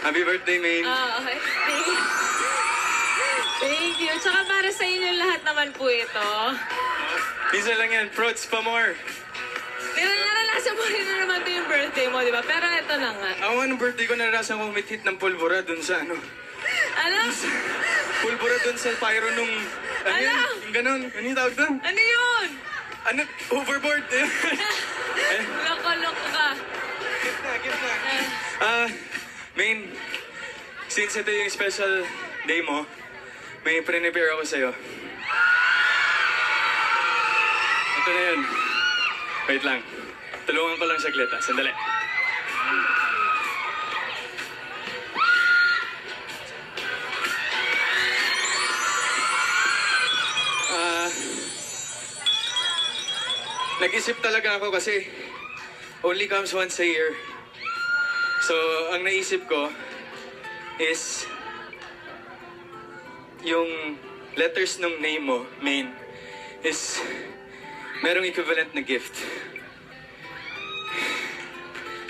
Happy birthday, Main. Okay. Thank you. Tsaka para sa inyo lahat naman po ito. Minsan lang yan, prods pa more. Naranasan mo rin na naman ito yung birthday mo, di ba? Pero ito na nga. Ako nga nung birthday ko, naranasan ko umit-hit ng pulbura dun sa ano. Ano? Pulbura dun sa pyro nung... Ano yan? Yung ganon. Ano yung tawag dun? Ano yun? Ano? Overboard. Loko-loko ka. Gift na. Main, since ito yung special day mo, may prepare ako sa'yo. Ito na yun. Wait lang. Tulungan ko lang saglit, ha? Sandali. Nag-isip talaga ako kasi only comes once a year. So, ang naisip ko is yung letters ng name mo, Main, is merong equivalent na gift.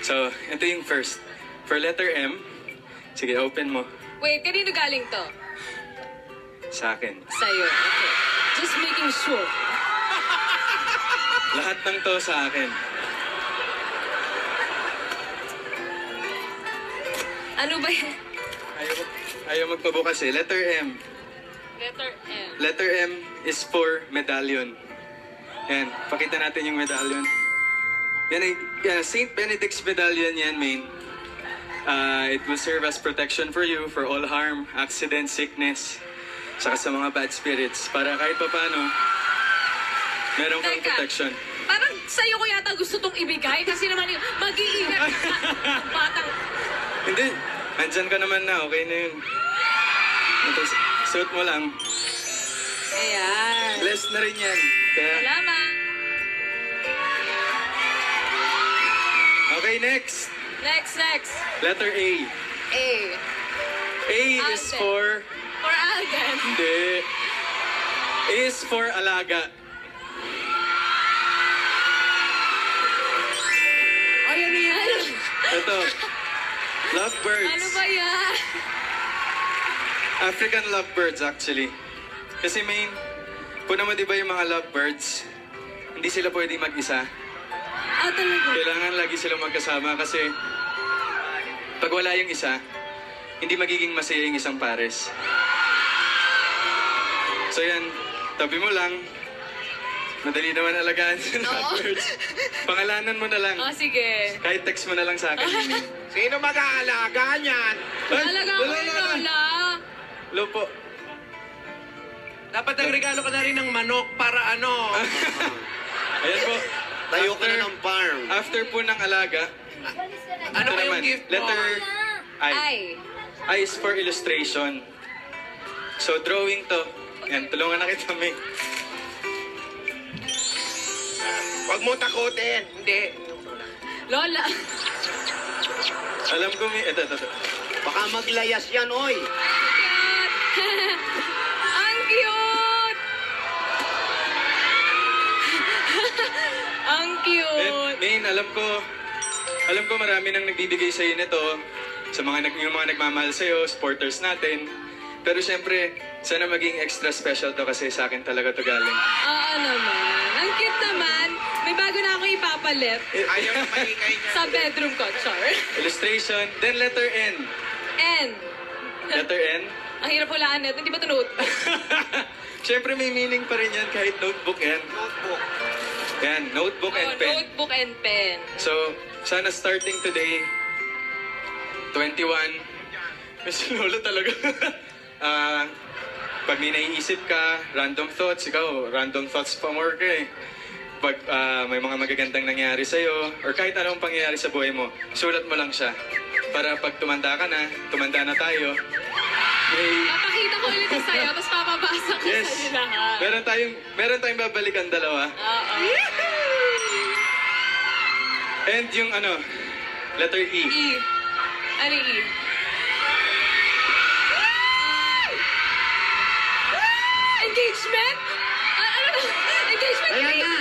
So, ito yung first. For letter M, sige, open mo. Wait, kanino galing to? Sa akin. Sa'yo. Okay. Just making sure. Lahat ng to sa akin. Ano ba yan? Ayaw magpabukas eh. Letter M. Letter M. Letter M is for medallion. Yan, pakita natin yung medallion. Yan ay St. Benedict's medallion yan, Main. It will serve as protection for you for all harm, accident, sickness, saka sa mga bad spirits. Para kahit pa paano, meron kang protection. Parang sa'yo ko yata gusto tong ibigay kasi naman yung mag-iingat ka. Batang... Hindi, andyan ka naman na, okay na yun. Ito, suot mo lang. Ayan. Blessed na rin yan. Kaya, Salamat. okay, next. Next. Letter A. A. A is Alden. for... For Alden. Hindi. A is for alaga. Ay, ano yan? Ito. Lovebirds. Ano ba yan? African lovebirds, actually. Kasi Main, puna mo di ba yung mga lovebirds, hindi sila pwede mag-isa. Ah, talaga? Kailangan lagi silang magkasama kasi pag wala yung isa, hindi magiging masaya yung isang pares. So yan, tabi mo lang. Madali naman alagaan yung lovebirds. Pangalanan mo na lang. Oh, sige. Kahit text mo na lang sa akin. Sino mag-aalaga niyan? Talaga ko yung lola. Lopo. Dapat ang regalo ka na rin ng manok para ano. Ayan po. Tayo ka na ng farm. After po ng alaga, Ano ito ba yung naman, gift mo? letter I. Ay. I is for illustration. So, drawing to. Yan, tulungan na kita, May. Huwag mo takutin. Hindi. Lola. Alam ko, May. Ito. Baka maglayas yan, oy. Ang cute! Ang cute! Main, alam ko marami nang nagbibigay sa'yo nito. Sa yung mga nagmamahal sa'yo, supporters natin. Pero syempre, sana maging extra special to kasi sa akin talaga to galing. Oo naman. Ang cute naman. May bago na ako ipapalit Ayaw na maingay niya. sa bedroom ko, Char. Illustration, then letter N. And, Letter N. ang hirap hulaan nito. Hindi ba ito notebook? Syempre may meaning pa rin yan kahit notebook yan. Notebook. Yan, notebook and pen. Notebook and pen. So, sana starting today, 21, Miss Lola talaga. Pag may naiisip ka, random thoughts, ikaw, random thoughts pa more ka eh. Pag may mga magagandang nangyari sa'yo, or kahit anong pangyayari sa buhay mo, sulat mo lang siya. Para pag tumanda ka na, tumanda na tayo, may... Papakita ko ulit ang sayo, tapos papabasa ko Yes! sa lahat. Meron tayong babalikan dalawa. Oo. And yung letter E. E. Ano E? Engagement? Ano? Engagement Ayan ring? na.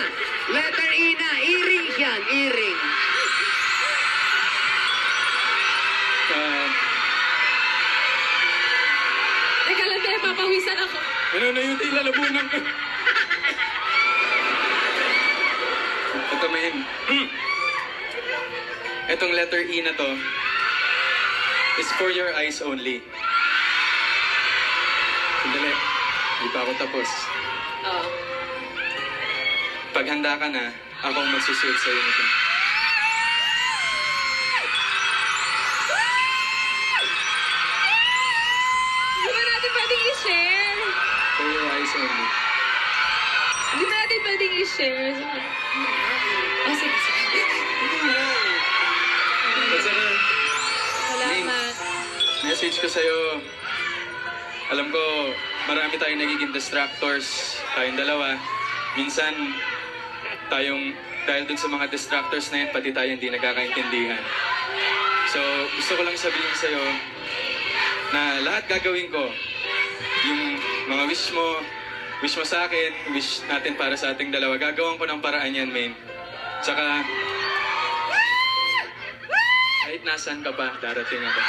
Letter E na. E-ring yan. E-ring. Kinabahan ako. Ano na yung ilalabunan ko? Ito, main. Itong letter E na to is for your eyes only. Sandali. Hindi pa ako tapos. Oo. Pag handa ka na, ako ang magsusuot sa'yo nito. Hindi ba natin pwedeng i-share? For your eyes only. Hindi ba natin pwedeng i-share? Oh, sige, sige. Basta na, Salamat. message ko sa'yo. Alam ko, marami tayong nagiging distractors. Tayong dalawa. Minsan, dahil dun sa mga distractors na yun, pati tayo hindi nagkakaintindihan. So, gusto ko lang sabihin sa'yo na lahat gagawin ko. Yung mga wish mo sa akin, wish natin para sa ating dalawa. Gagawin ko ng paraan yan, main. Tsaka, kahit nasan ka pa, darating ako.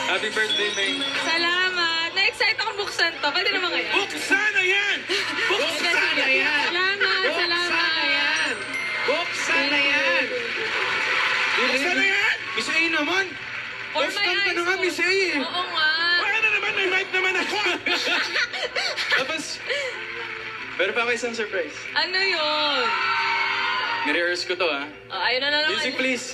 Happy birthday, May. Salamat. Na-excite akong buksan to. Pwede naman kaya? Buksan na yan! Buksan na yan! Salamat, Buksan salamat. na yan! Buksan na yan! Buksan na yan! Miss A naman! For my Buksan ka eyes na nga, Miss A! Oo nga. Baka na naman, may mic naman ako! Tapos, meron pa ako isang surprise. Ano yun? Nire-rehearse ko to, ha? Oh, ayun na naman. Music, please.